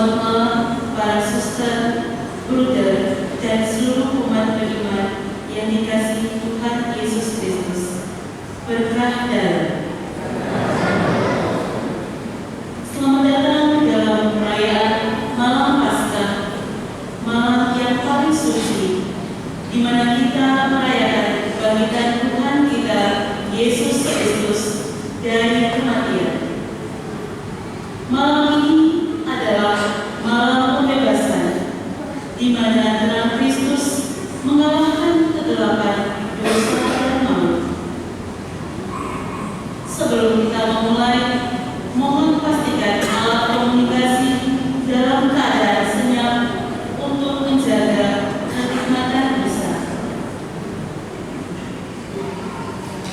Selamat malam para suster, bruder, dan seluruh umat beriman yang dikasihi Tuhan Yesus Kristus. Berkah dalam. Selamat datang dalam perayaan Malam Paskah, malam yang paling suci, di mana kita merayakan kebangkitan Tuhan kita Yesus Kristus dari kematian. Malam ini adalah malam pembebasan, di mana terang Kristus mengalahkan kegelapan dosa dan maut. Sebelum kita memulai, mohon pastikan alat komunikasi dalam keadaan senyap untuk menjaga kenikmatan besar.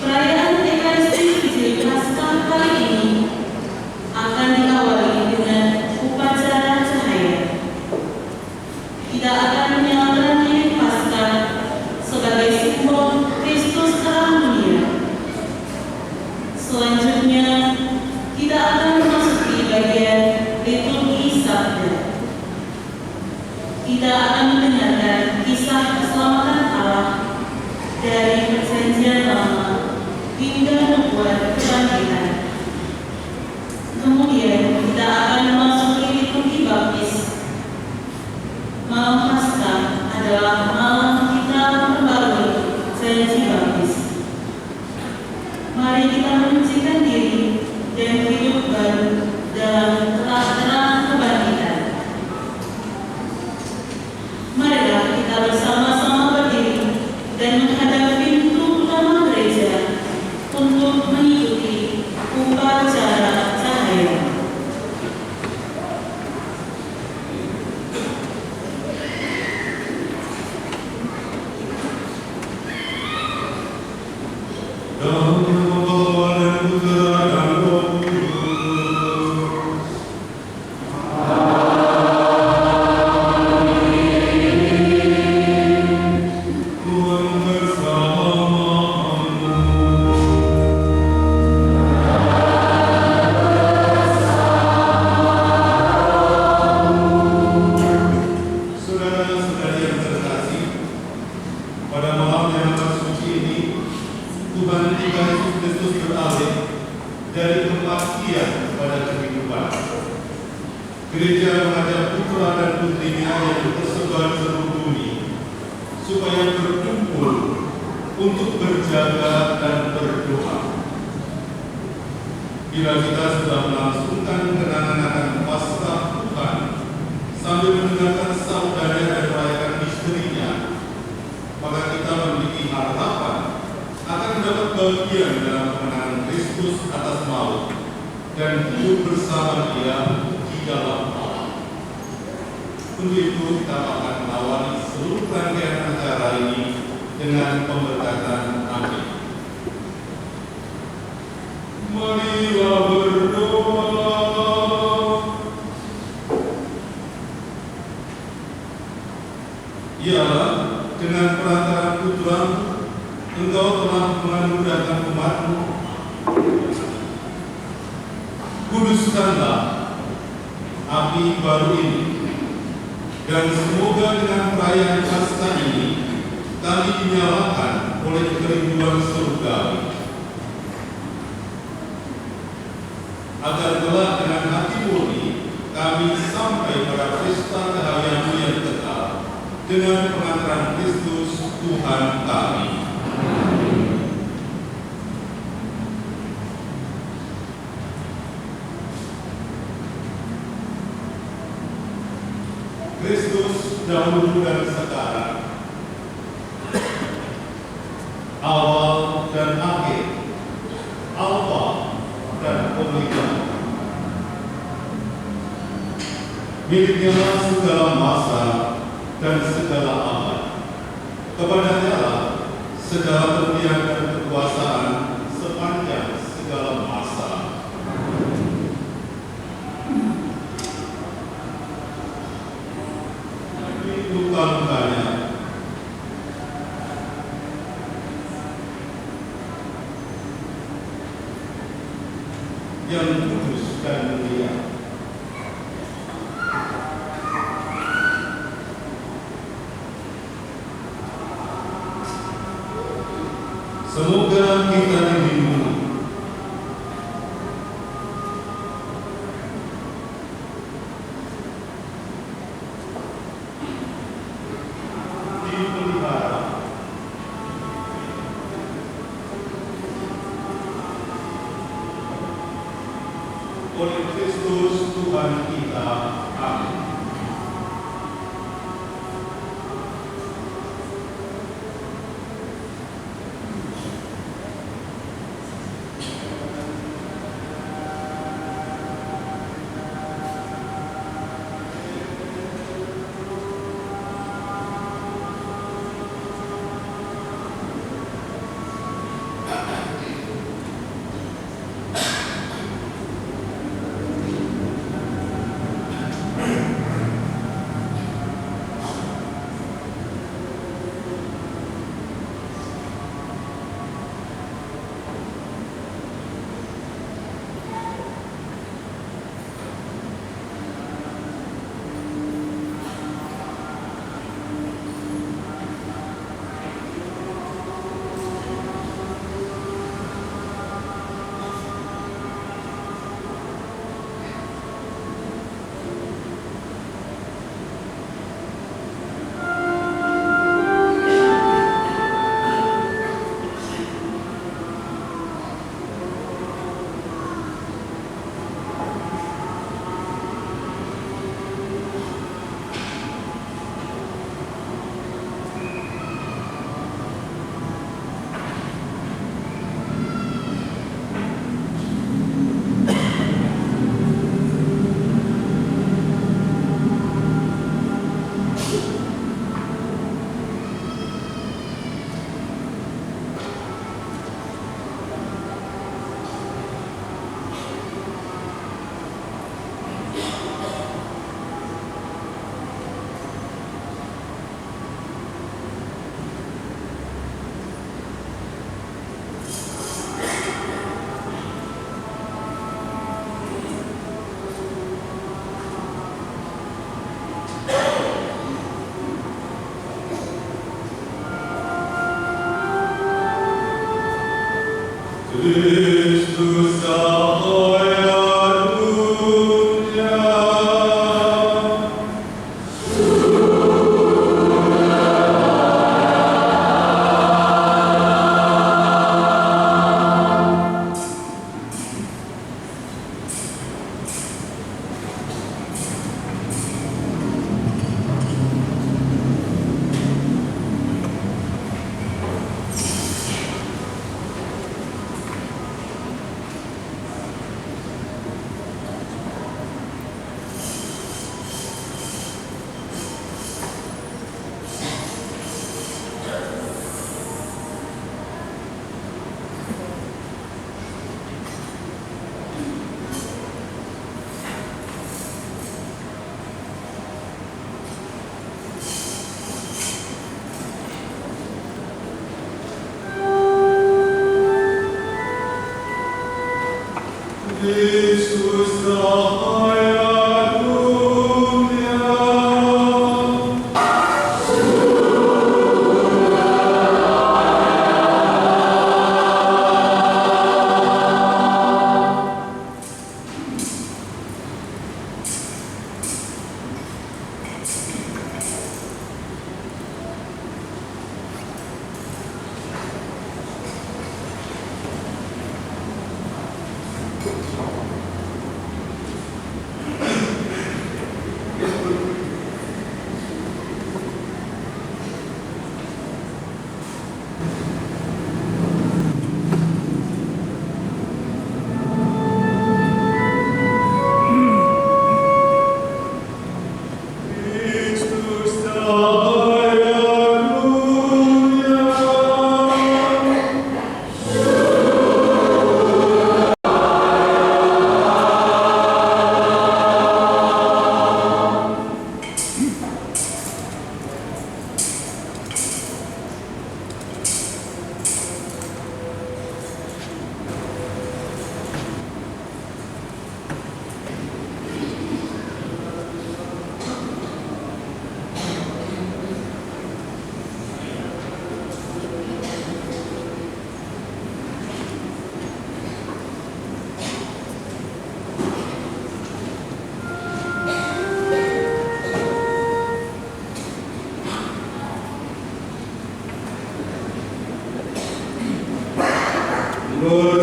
Perayaan Ekaristi Kecil Paskah kali ini akan diawali dengan upacara cahaya. Kita akan menyalakan lilin Paskah sebagai simbol Kristus terang dunia. Selanjutnya, kita akan memasuki bagian liturgi sabda. Kita akan mendengarkan kisah keselamatan Allah dari Perjanjian Lama hingga membuat kebangkitan. Kemudian kita akan memasuki liturgi baptis. Malam Paskah adalah malam kita memperbarui janji baptis. Mari kita menyucikan diri dan hidup baru dalam terang kebangkitan. Marilah kita bersama-sama berdiri dan menghadap pintu utama gereja untuk mengikuti upacara cahaya. Gereja mengajak putra dan putrinya yang tersebar seluruh bumi supaya berkumpul untuk berjaga dan berdoa. Bila kita sudah melangsungkan kenangan akan Paskah Tuhan sambil mendengarkan sabdanya dan merayakan misterinya, maka kita memiliki harapan akan mendapat bagian dalam kemenangan Kristus atas maut dan hidup bersama Dia dalam Allah. Untuk itu kita akan mengawali seluruh rangkaian acara ini dengan pemberkatan amin. Marilah berdoa. Ya, dengan perantaraan Putra, Engkau telah menganugerahkan umat-Mu. Kuduskanlah api baru ini, dan semoga dengan perayaan Paskah ini kami dinyalakan oleh kerinduan surgawi, agar kelak dengan hati murni kami sampai pada pesta kehayaanmu yang kekal dengan pengantaran Kristus Tuhan kami. Kristus dahulu dan sekarang, awal dan akhir, Alfa dan Omega. Miliknya segala masa dan segala abad. Kepadanya lah segala kemuliaan dan kekuasaan sepanjang segala masa. Luka-lukanya yang kudus dan mulia, Semoga kita dilindungi. Dipelihara oleh Kristus Tuhan kita. Amin. Kristus Cahaya Dunia. Kristus Cahaya Dunia. Oh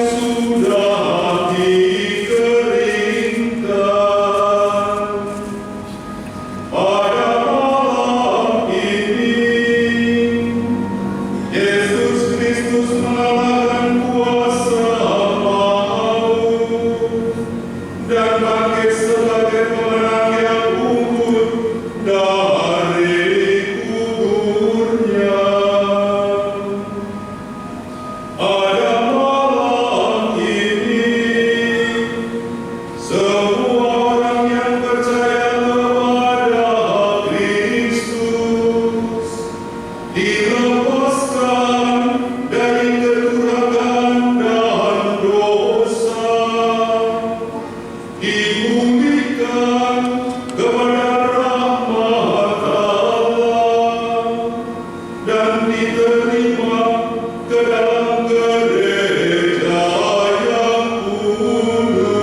sudah dikeringkan. Pada malam ini, Yesus Kristus mengalahkan kuasa maut dan bangkit sebagai pemenang yang unggul dari kuburnya. Pada malam ini, semua orang yang percaya kepada Kristus dilepaskan dari kedurhakaan dan dosa, dipulihkan kepada rahmat Allah, dan diterima ke dalam gereja yang kudus.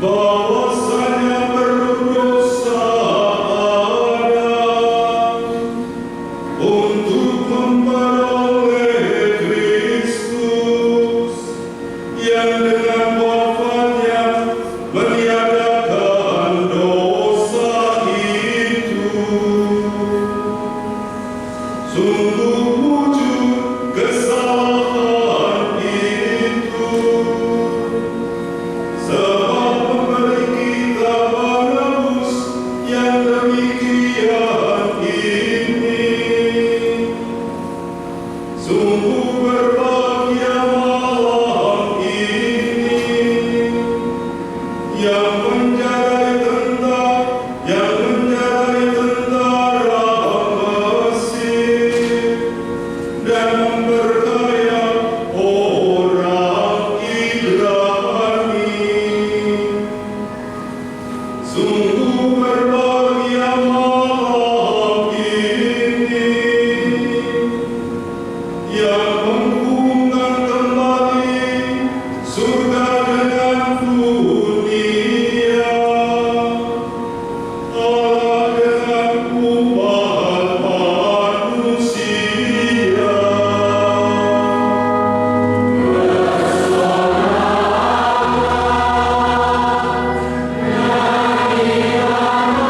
Bahwasanya berdosa ada untuk memperoleh Kristus yang dengan wafatnya meniadakan dosa itu. Sungguh wujud kesalahan itu, sebab memberi kita penebus yang demikian ini. Sungguh berbahagia malam ini, yang menjadi tentara Mesir dan memperkaya orang Ibrani. Sungguh berbahagia malam ini, yang menghubungkan kembali surga dengan dunia, Allah dengan umat manusia. Amin.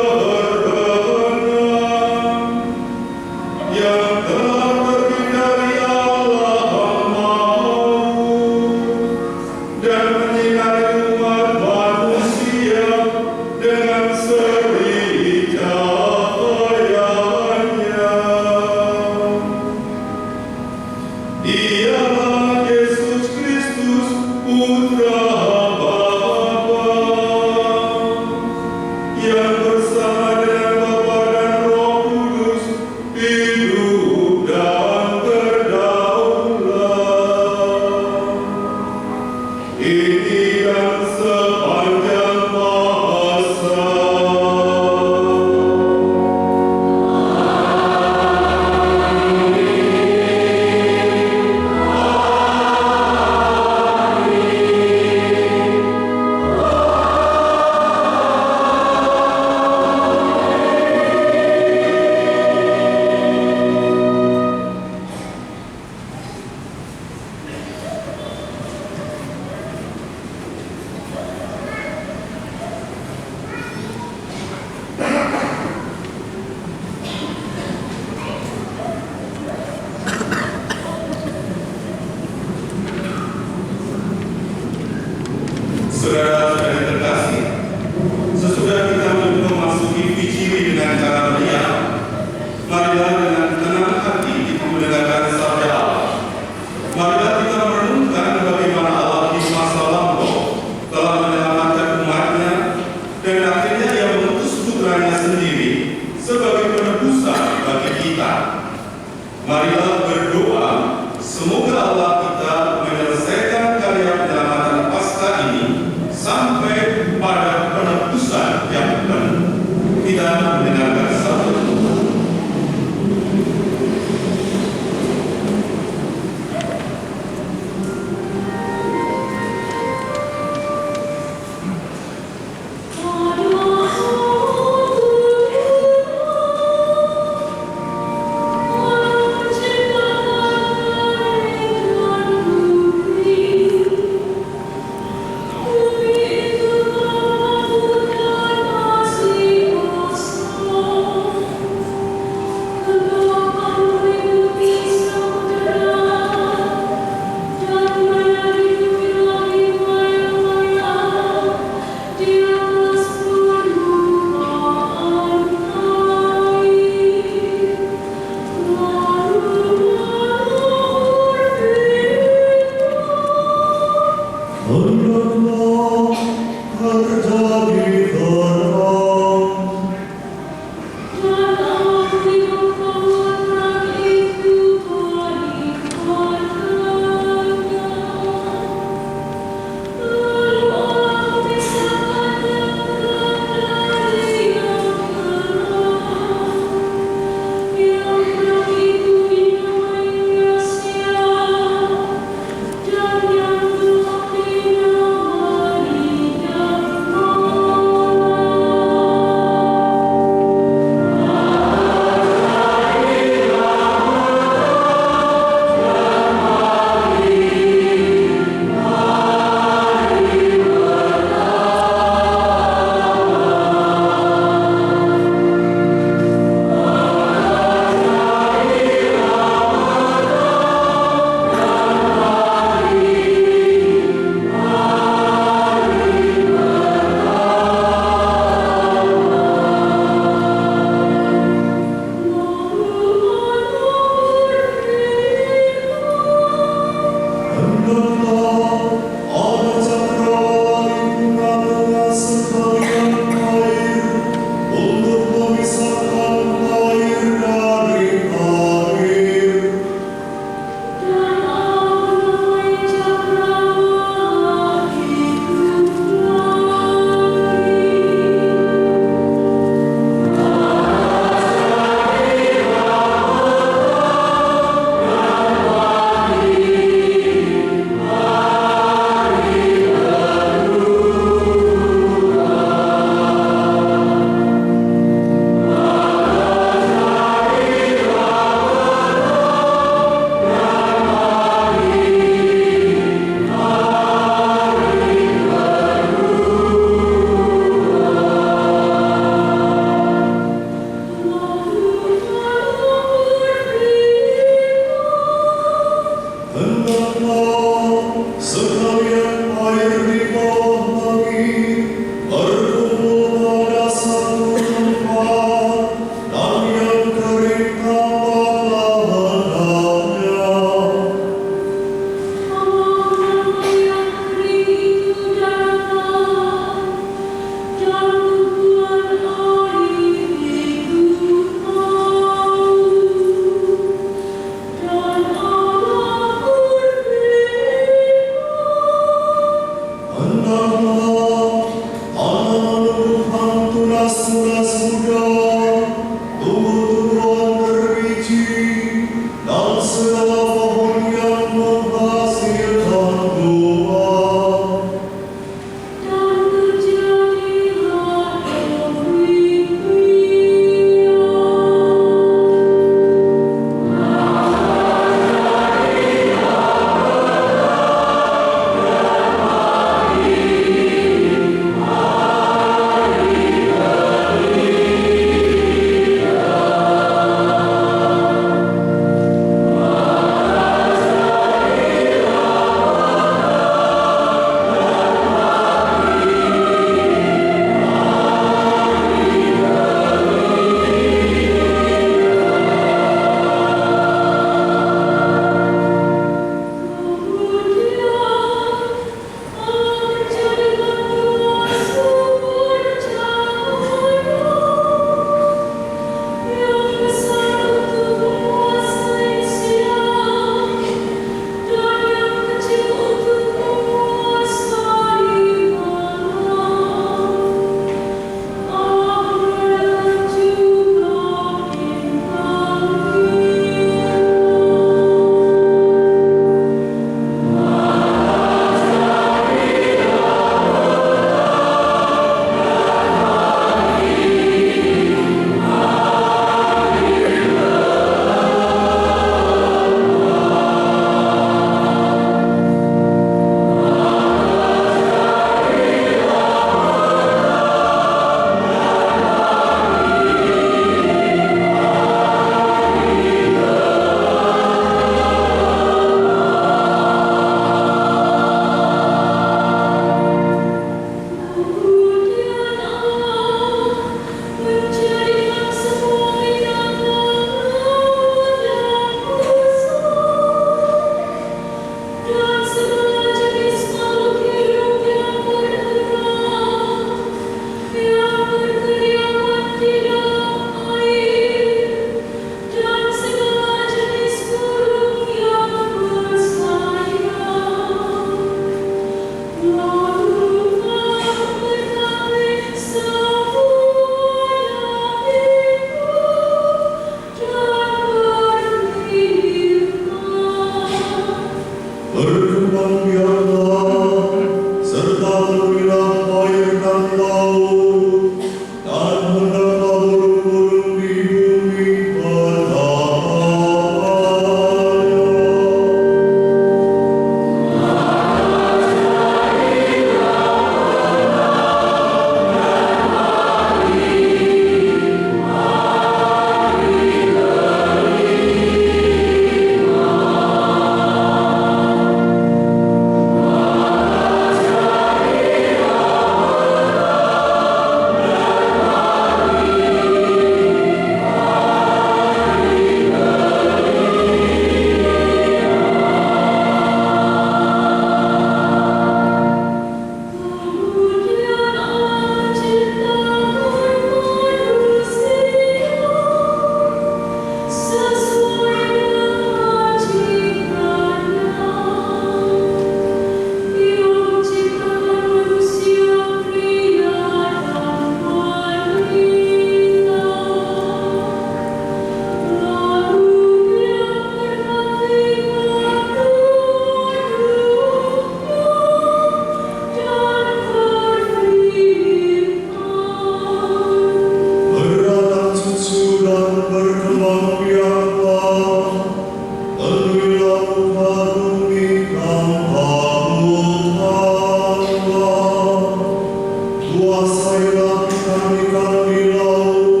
Kuasailah ikan-ikan di laut,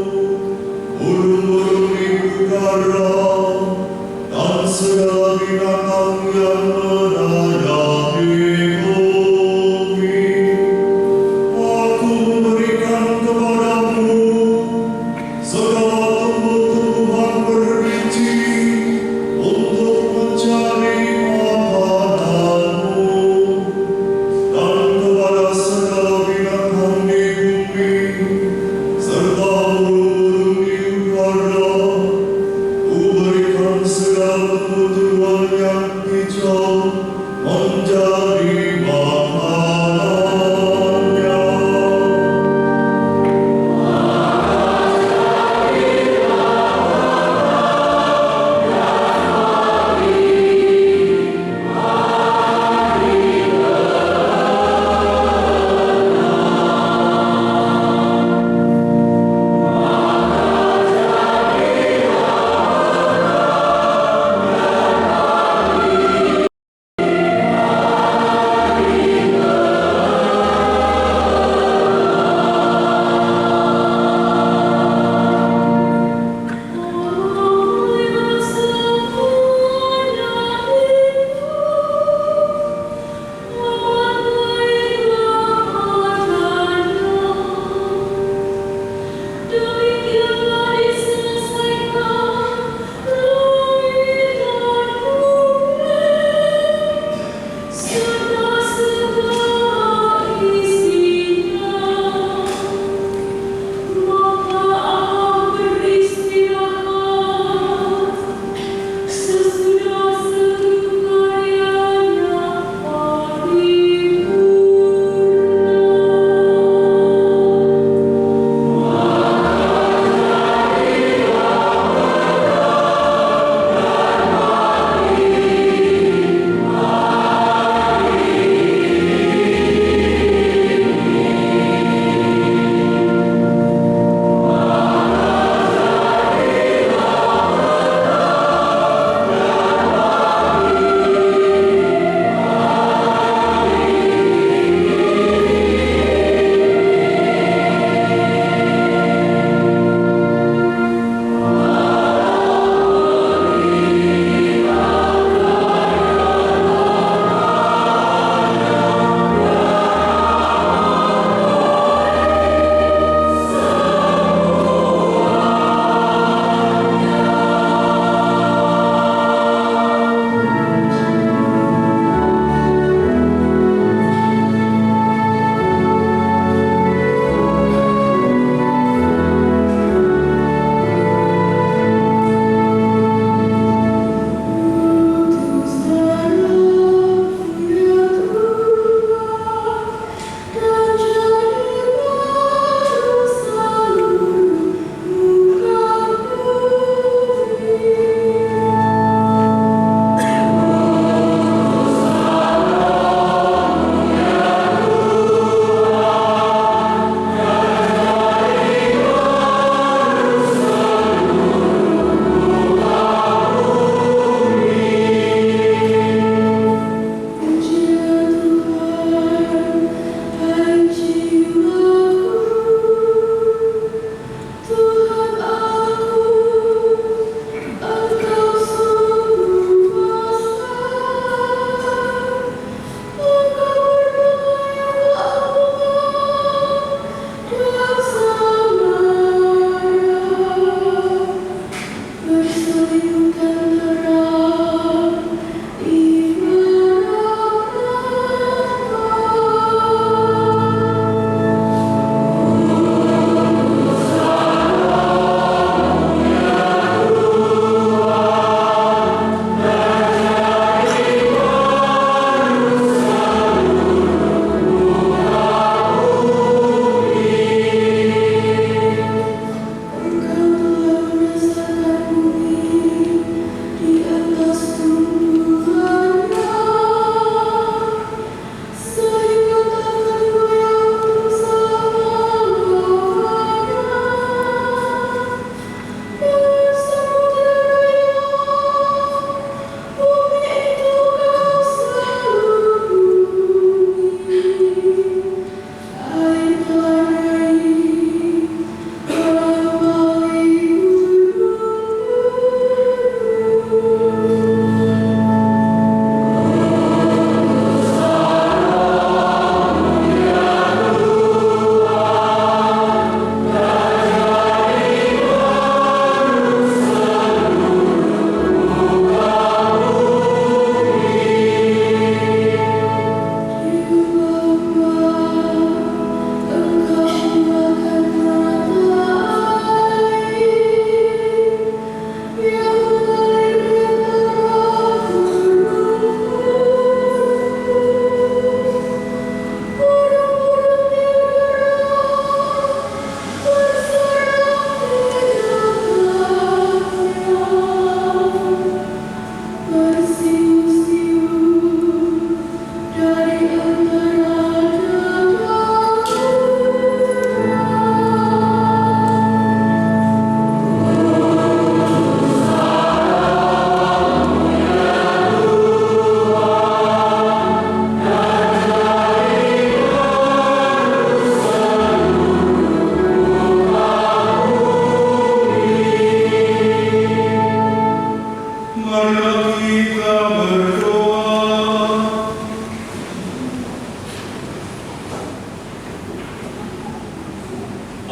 burung-burung di udara, dan segala binatang yang merayap di bumi. Aku memberikan kepadamu segala tumbuh-tumbuhan berbiji untuk menjadi makananmu, dan kepada segala binatang di bumi serta burung-burung di udara Kuberikan segala tumbuhan yang hijau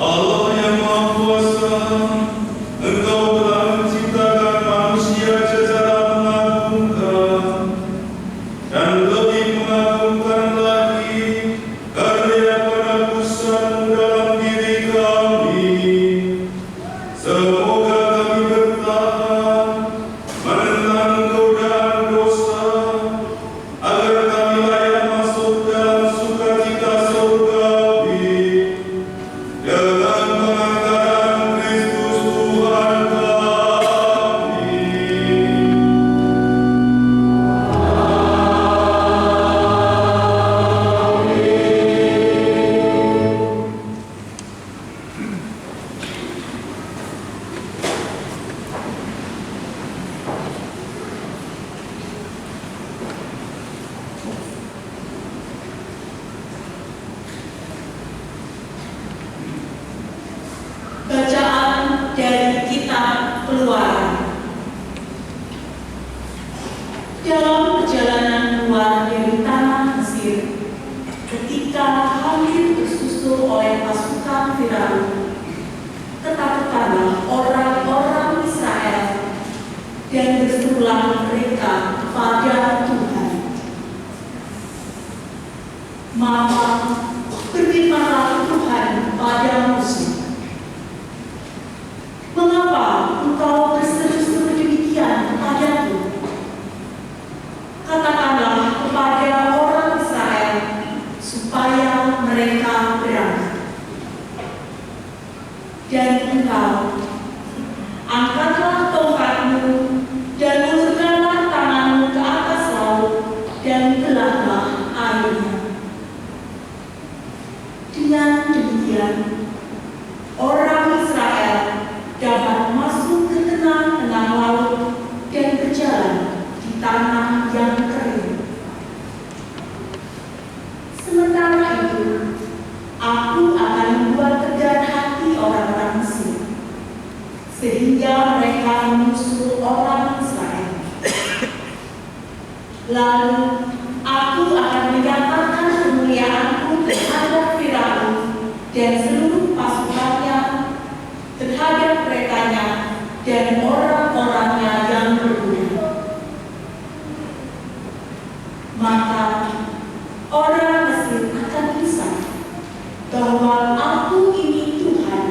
Allah yang Maha Kuasa, Engkau telah menciptakan manusia secara mengagumkan, dan lebih mengagumkan lagi karya penebusan dalam diri kami. Semoga kami bertahan menentang godaan dosa, agar kami layak masuk dalam sukacita surgawi dengan pengantaran Kristus Tuhan kami. Bacaan dari Kitab Keluaran. Dalam perjalanan keluar dari tanah Mesir, ketika hampir tersusul oleh pasukan Firaun, ketakutanlah orang-orang Israel dan berserulah mereka kepada Tuhan. Maka berfirmanlah Tuhan pada Musa, "Mengapa engkau berseru-seru demikian kepadaku? Katakanlah kepada orang Israel supaya mereka berangkat. Dan engkau angkatlah tongkatmu dan ulurkanlah tanganmu ke atas laut dan belahlah airnya. Dengan demikian, orang Israel dapat masuk ke tengah-tengah laut dan berjalan di tanah yang kering. Sementara itu, aku akan membuat tegar hati orang-orang Mesir, sehingga mereka menyusul orang Israel. Lalu aku akan menyatakan kemuliaanku terhadap Firaun dan seluruh pasukannya, terhadap keretanya dan orang-orangnya yang berkuda. Maka orang Mesir akan kisah bahwa aku ini Tuhan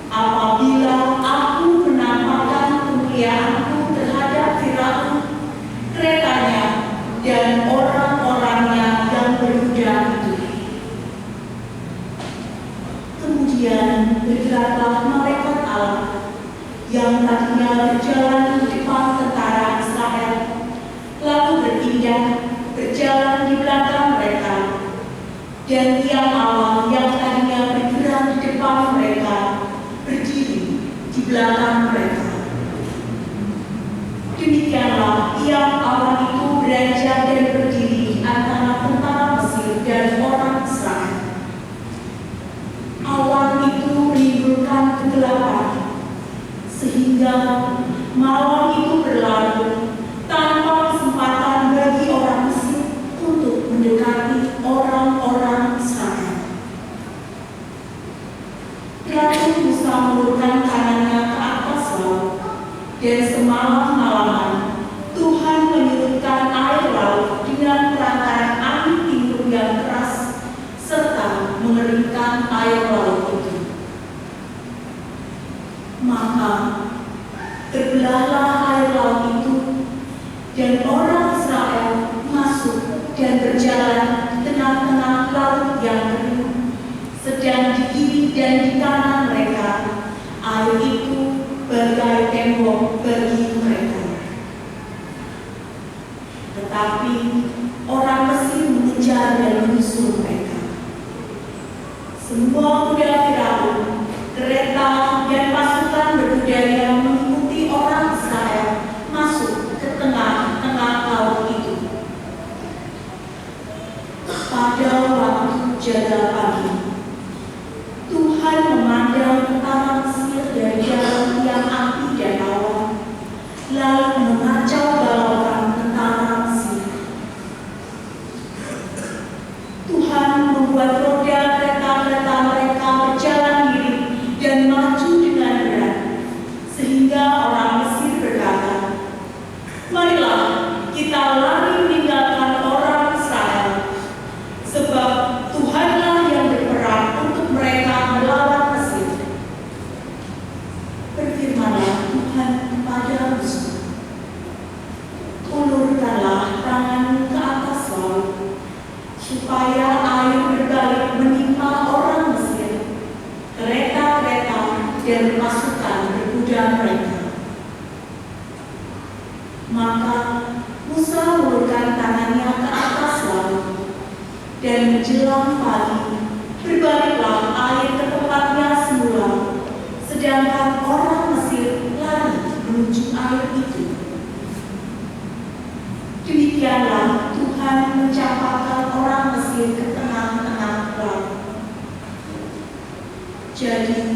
apabila aku menampakkan kemuliaanku terhadap Firaun, keretanya dan orang-orangnya yang berkuda itu. Kemudian bergeraklah malaikat Allah yang tadinya berjalan di depan tentara Israel, lalu berpindah berjalan di belakang mereka, dan tiang Allah yang tadinya bergerak di depan mereka berdiri di belakang mereka. Demikianlah tiang Allah itu beranjak dan berdiri di antara tentara Mesir dan orang Israel. Awan itu menimbulkan kegelapan, sehingga malam itu berlalu tanpa kesempatan bagi orang Mesir untuk mendekati orang-orang Israel. Lalu Musa mengulurkan tangannya ke atas laut, dan semalam-malaman Tuhan menyurutkan air laut dengan perantaran angin timur yang keras, serta mengeringkan air laut itu. Maka terbelahlah air laut itu, dan orang Israel masuk dan berjalan di tengah-tengah laut yang kering, sedang di kiri dan di kanan mereka air itu bagai tembok bagi mereka. Tetapi orang Mesir mengejar dan menyusul mereka. Semua kuda Firaun, kereta dan pasukan berkuda yang mengikuti orang Israel masuk ke tengah-tengah laut itu. Pada waktu jaga pagi, Tuhan memandang tentara Mesir dari dalam tiang api dan awan, lalu mengacau balaukan tentara Mesir. Tuhan membuat roda kereta-kereta mereka berjalan miring dan pasukan berkuda mereka. Maka Musa mengulurkan tangannya ke atas laut, dan menjelang pagi berbaliklah air ke tempatnya semula, sedangkan orang Mesir lari menuju air itu. Demikianlah Tuhan mencampakkan orang Mesir ke tengah-tengah laut. Jadi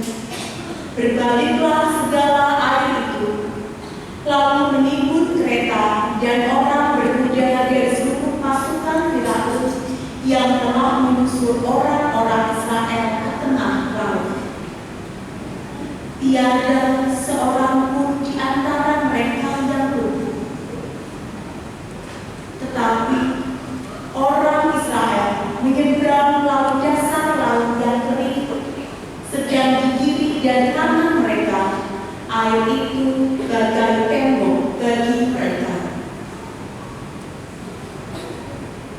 berbaliklah segala air itu, lalu menimbun kereta dan orang berkuda dari seluruh pasukan Firaun yang telah menyusul orang-orang Israel ke tengah laut. Tiada seorang pun di antara mereka yang luput. Tetapi orang Israel menyeberang laut dasar laut yang kering, sedang di kiri dan kanan mereka air itu bagai tembok bagi mereka.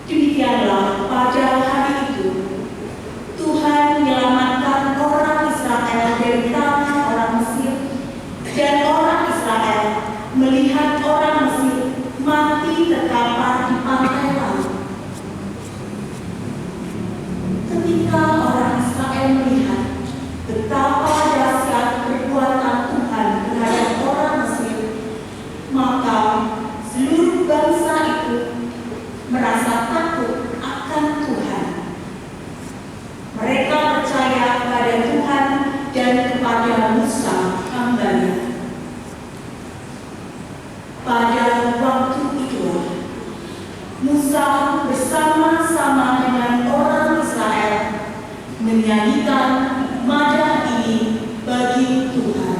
Demikianlah pada hari itu Tuhan menyelamatkan orang Israel dari tangan orang Mesir, dan orang Israel melihat orang Mesir mati terkapar di pantai laut. Ketika orang Israel melihat betapa dahsyat perbuatan Tuhan terhadap orang Mesir, maka seluruh bangsa itu merasa takut akan Tuhan. Mereka percaya kepada Tuhan dan kepada Musa hamba-Nya. Pada waktu itulah Musa bersama-sama dengan orang Israel menyanyikan madah ini bagi Tuhan.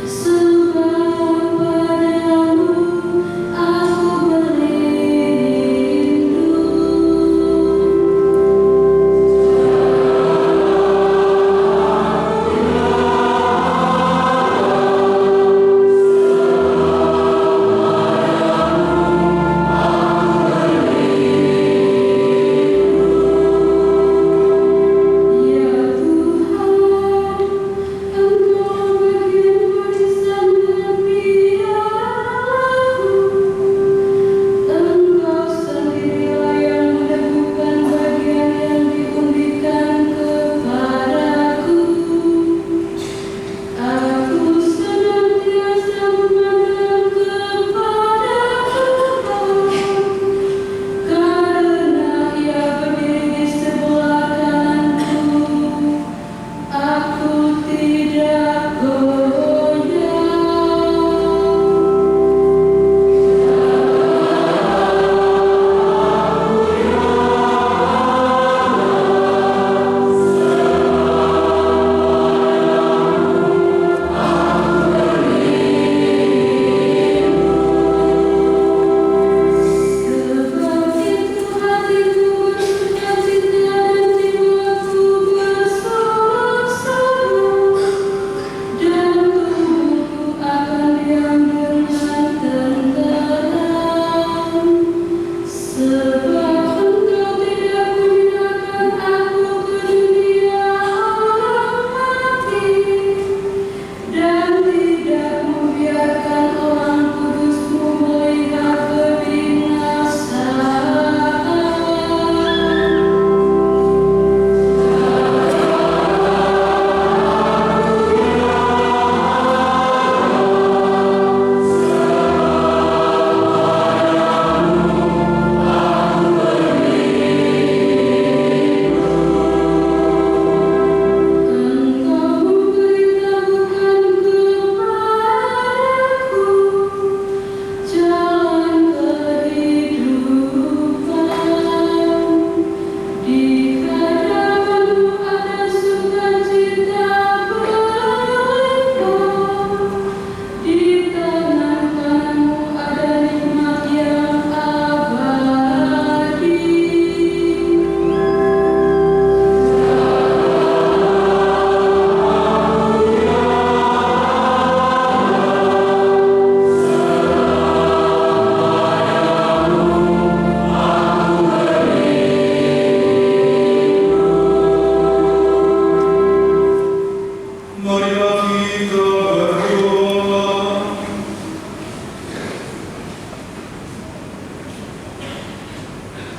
Sebab padamu aku berdiri.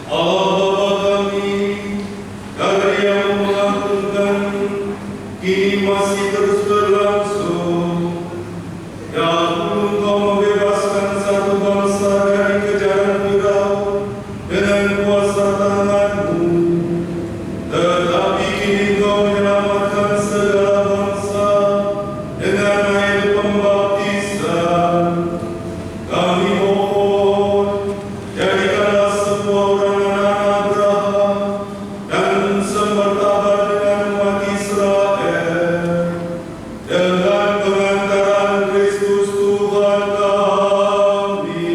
Allah Bapa kami, dari yang mengagunkan, kini masih terus berlangsung. Ya Allah, Engkau membebaskan satu bangsa dari kejaran Firaun dengan kuasa tangan-Mu. Tetapi kini Engkau menyelamatkan segala bangsa dengan air pembaptisan. Kami mohon, jadikanlah semua orang anak Abraham dan semertabat dengan umat Israel dengan pengantaran Kristus Tuhan kami.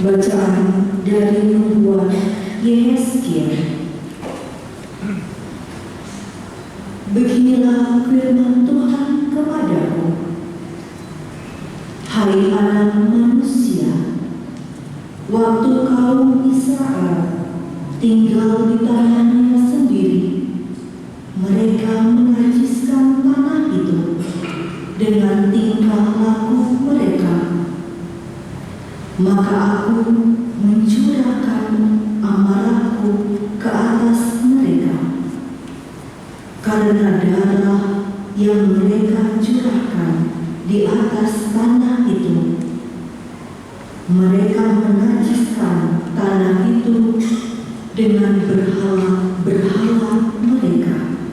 Bacaan dari Nubuat Yehezkiel. Beginilah firman Tuhan kepadaku. Hai anak manusia, waktu kaum Israel tinggal di tanahnya sendiri, mereka menajiskan tanah itu dengan tingkah laku mereka. Maka aku mencurahkan amarahku ke atas mereka karena darah yang mereka curahkan di atas tanah itu. Mereka menajiskan tanah itu dengan berhala-berhala mereka.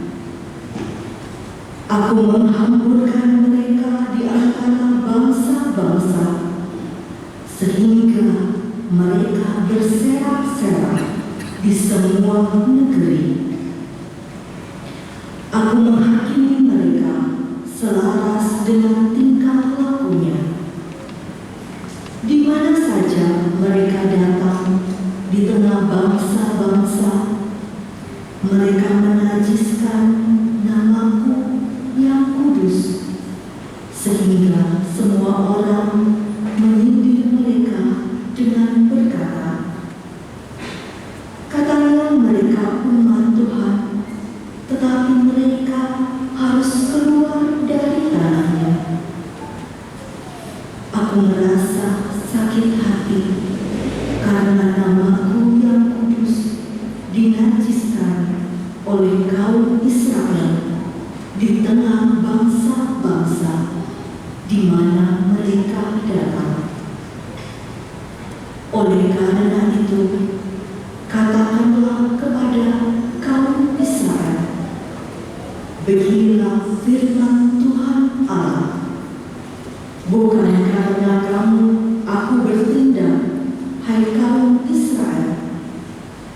Aku menghamburkan mereka di antara bangsa-bangsa sehingga mereka berserak-serak di semua negeri. Aku menghakimi mereka selaras dengan tingkah lakunya. Di mana saja mereka datang di tengah bangsa-bangsa, mereka menajiskan namaku yang kudus, sehingga semua orang menyindir mereka dengan berkata, katakanlah mereka umat Tuhan, tetapi mereka harus keluar dari tanahnya. Aku merasa sakit hati karena namaku yang kudus dinajiskan oleh kaum Israel di tengah bangsa-bangsa di mana mereka datang. Oleh karena itu, katakanlah kepada kaum Israel, beginilah firman Tuhan Allah. Bukan karena kamu aku bertindak, hai kaum Israel,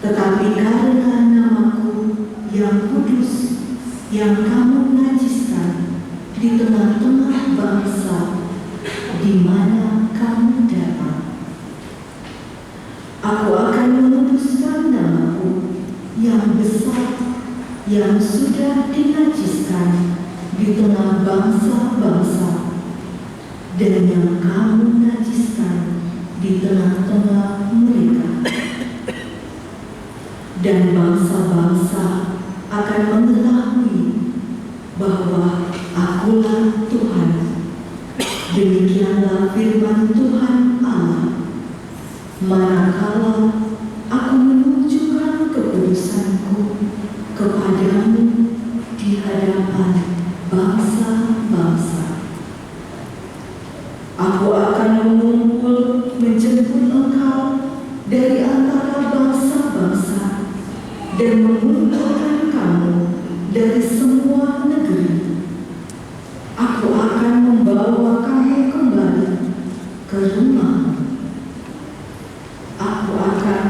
tetapi karena namaku yang kudus yang kamu najiskan di tengah-tengah bangsa di mana kamu datang. Aku akan menguduskan namaku yang besar yang sudah dinajiskan di tengah bangsa-bangsa dan yang kamu najiskan di tengah-tengah mereka. Dan bangsa-bangsa akan mengetahui bahwa Akulah Tuhan. Demikianlah firman Tuhan Allah. Manakala aku menunjukkan kekudusanku kepadamu di hadapan bangsa-bangsa, aku akan menjemput engkau dari antara bangsa-bangsa dan mengumpulkan kamu dari semua negeri. Aku akan membawa kamu kembali ke rumah. Aku akan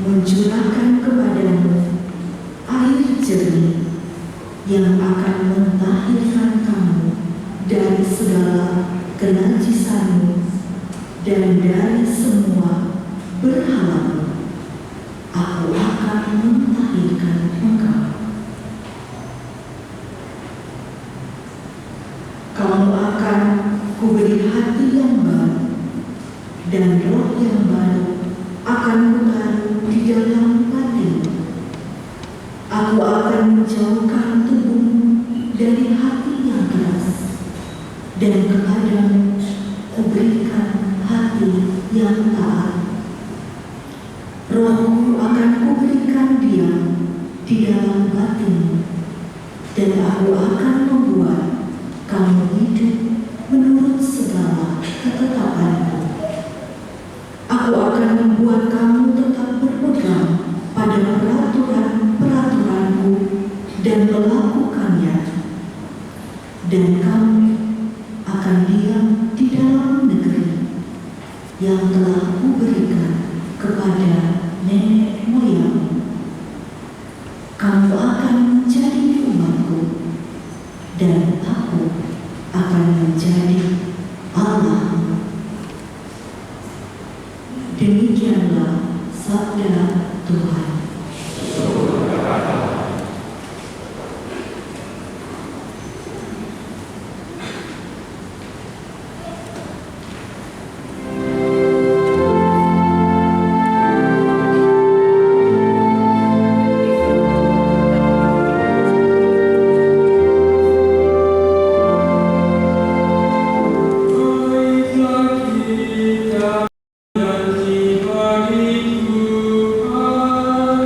mencurahkan kepadamu air jernih yang akan mentahirkan kamu dari segala kenajisanmu dan dari semua berhala. aku akan melahirkan engkau. Kamu akan kuberi hati yang baru, dan roh yang baru akan kutaruh di dalam hatimu. Aku akan menjauhkan tubuhmu dari hati yang keras, dan kepadamu kuberikan hati yang taat. Rohku akan kuberikan diam di dalam batinmu, dan aku akan membuat kamu hidup menurut segala ketetapanku. Aku akan membuat kamu tetap berpegang pada peraturan-peraturanku dan melakukannya, dan kamu akan diam di dalam negeri yang telah kuberikan kepada nenek moyangmu. Kamu akan menjadi umatku, dan aku akan menjadi Allahmu. Demikianlah sabda Tuhan. Kita janji bagi Tuhan.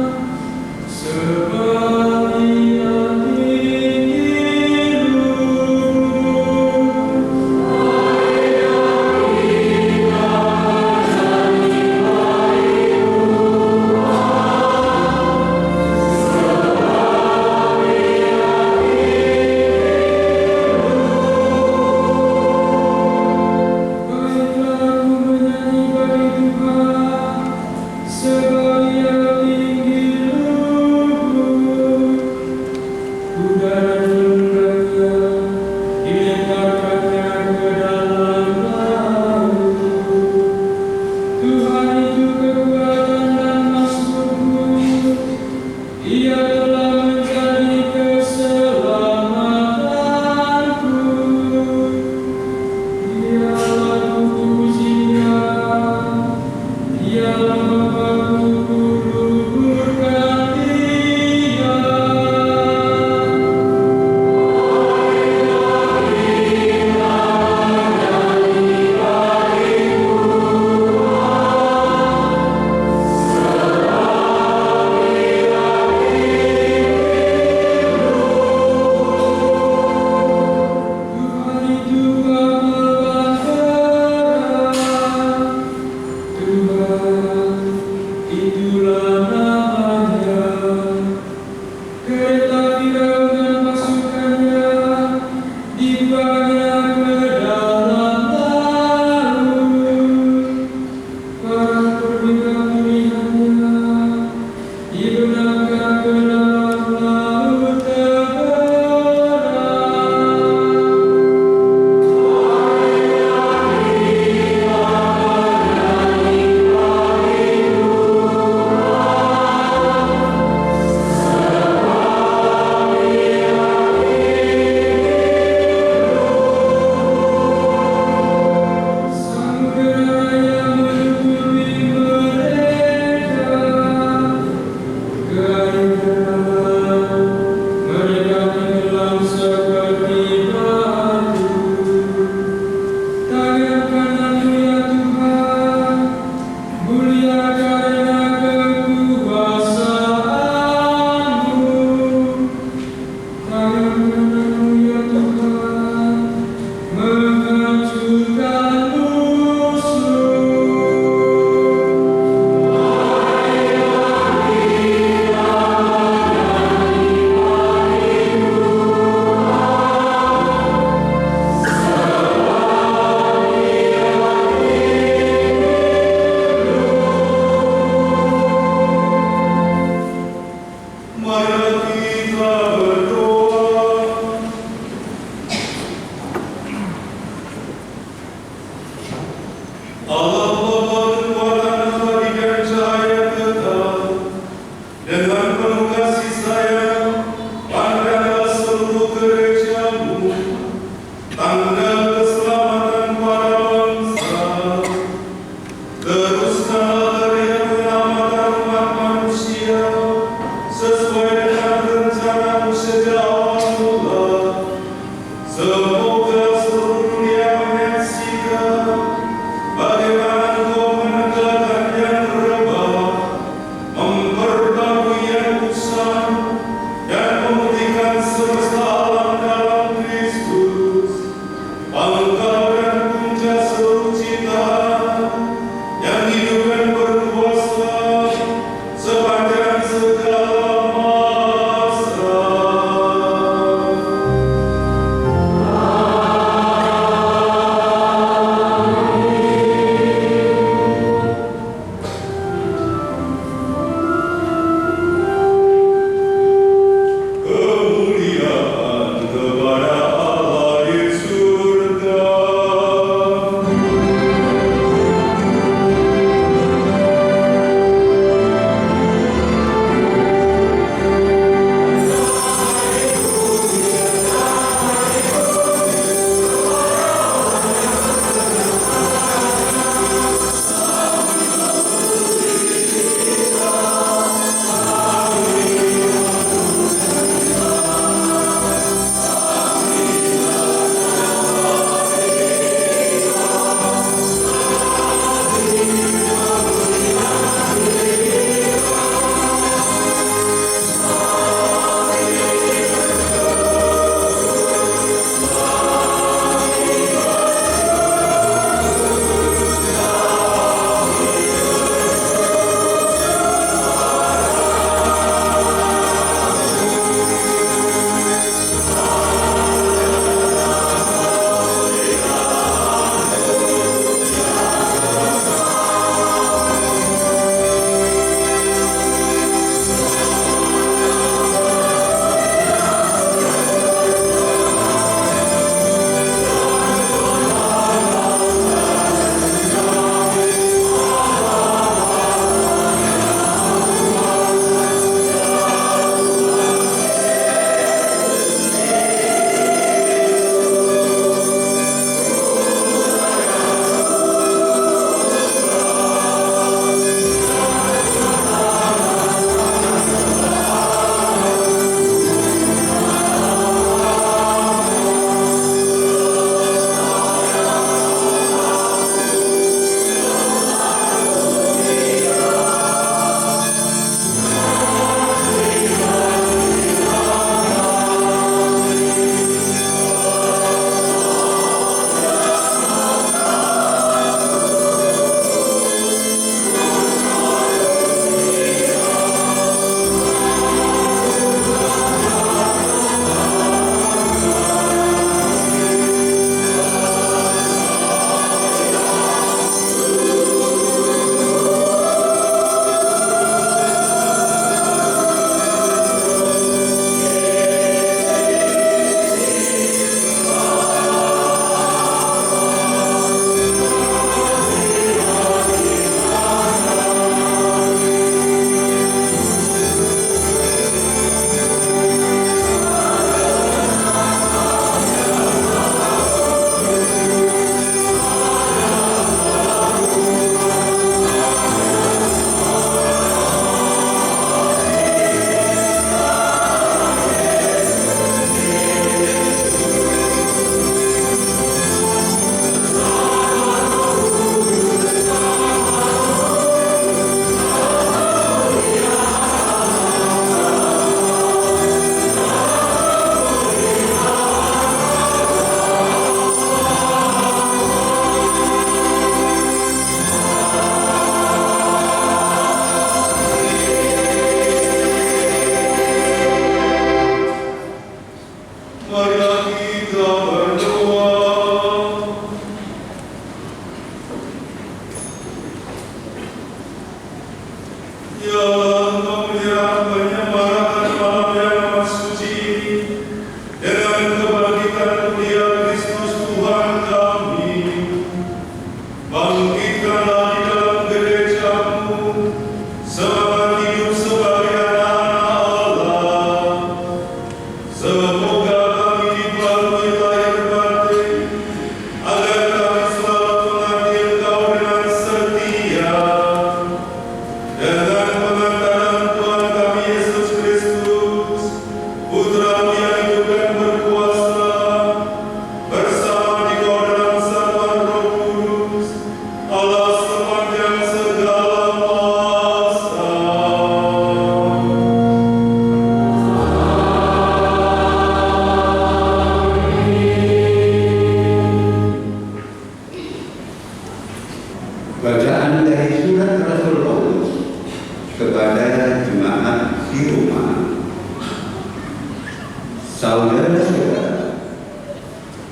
Saudara-saudara,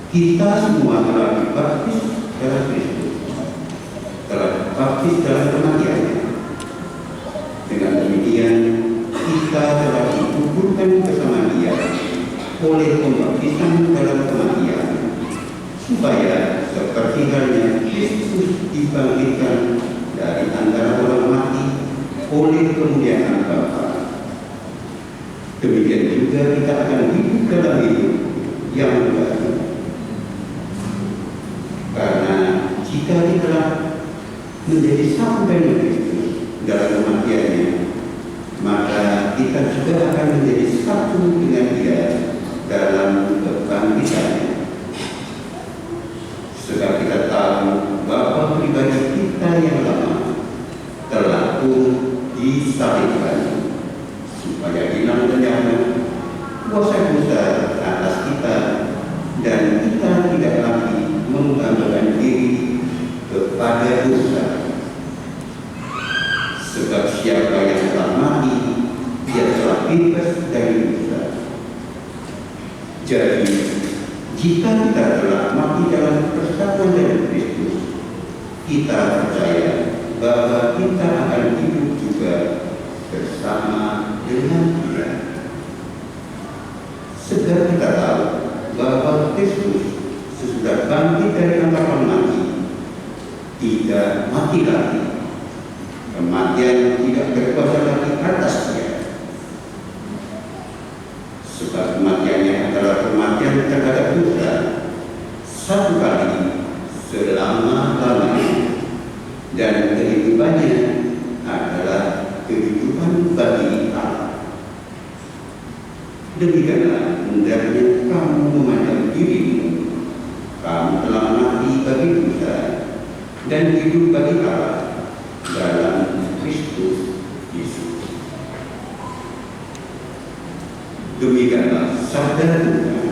kita semua telah dibaptis dalam Kristus, telah dibaptis dalam kematiannya. Dengan demikian, kita telah dikuburkan bersama Dia oleh pembaptisan dalam kematian, supaya seperti halnya Kristus dibangkitkan dari antara orang mati oleh kemuliaan Bapa. Demikian juga kita akan hidup dalam hidup yang baru. Karena jika kita menjadi satu dengan Kristus dalam kematiannya, maka kita juga akan menjadi satu dengan Dia dalam kebangkitannya. Sebab kita tahu bahwa pribadi kita yang lama disalibkan supaya hilang lenyapnya kuasa dosa atas kita dan kita tidak lagi mengembangkan diri kepada dosa. Sebab siapa yang telah mati, dia telah bebas dari dosa. Jadi, jika kita telah mati dalam persatuan dengan Kristus, kita percaya bahwa kita akan hidup juga bersama dengan Dia. Sebab kita tahu bahwa Kristus sesudah bangkit dari antara mati tidak mati lagi. Kematian tidak berkuasa lagi atas Dia. Sebab kematiannya adalah kematian terhadap dosa satu kali selama-lamanya, dan kehidupannya adalah kehidupan bagi Allah. Demikianlah hendaknya kamu memandang dirimu. Kamu telah mati bagi dosa dan hidup bagi Allah dalam Kristus Yesus. Demikianlah sabda Tuhan.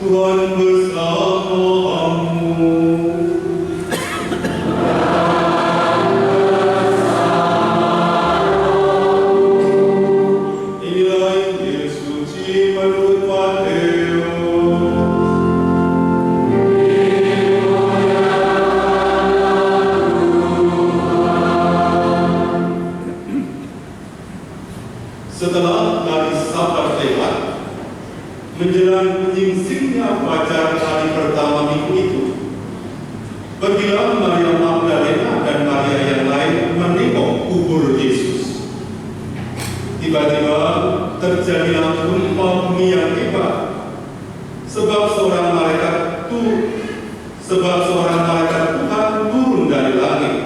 Tuhan bersamamu. Inilah Setelah hari Sabat lewat, menjelang menyingsingnya fajar hari pertama minggu itu, pergilah Maria Magdalena dan Maria yang lain menengok kubur Yesus. Tiba-tiba terjadilah gempa bumi yang hebat, sebab seorang malaikat Tuhan turun dari langit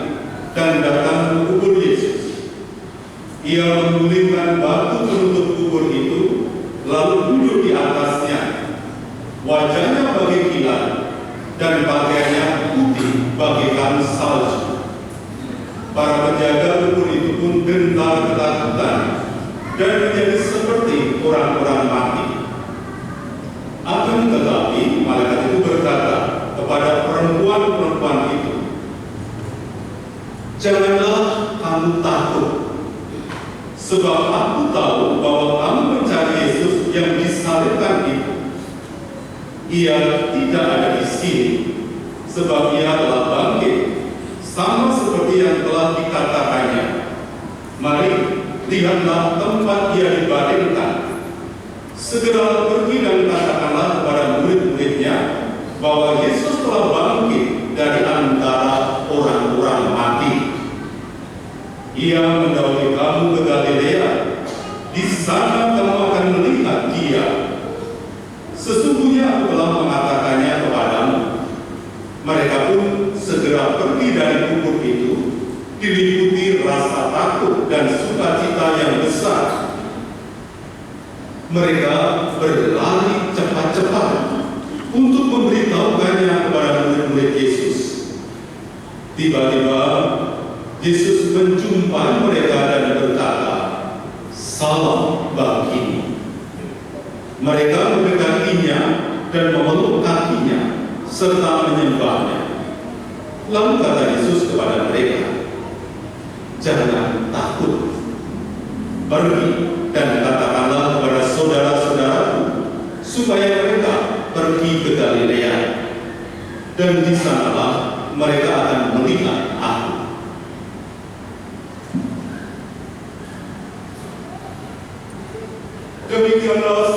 dan datang ke kubur Yesus. Ia menggulingkan batu penutup kubur itu, lalu duduk di atasnya. Wajahnya bagai kilat dan pakaiannya putih bagaikan salju. Para penjaga kubur itu pun gentar ketakutan dan menjadi seperti orang-orang mati. Akan tetapi malaikat itu berkata kepada perempuan-perempuan itu, "Janganlah kamu takut, sebab aku tahu bahwa kamu mencari Yesus yang disalibkan itu. Ia tidak ada di sini, sebab ia telah bangkit, sama seperti yang telah dikatakannya. Mari, lihatlah tempat dia dibaringkan. Segera pergi dan katakanlah kepada murid-muridnya bahwa Yesus telah bangkit dari antara orang-orang mati. Ia mendahului kamu ke Galilea. Di sana kamu akan melihat dia. Sesungguhnya aku telah mengatakannya kepadamu." Mereka pun segera pergi dari kubur itu, diliputi rasa takut dan sukacita yang besar. Mereka berlari cepat-cepat untuk memberitahukannya kepada murid-murid Yesus. Tiba-tiba Yesus menjumpai mereka dan berkata, "Salam bagimu." Mereka mendekatinya dan memeluk kakinya serta menyembahnya. Lalu kata Yesus kepada mereka, "Jangan takut. Pergi dan katakanlah kepada saudara-saudaraku supaya mereka pergi ke Galilea, dan di sanalah mereka akan melihat aku." Demikianlah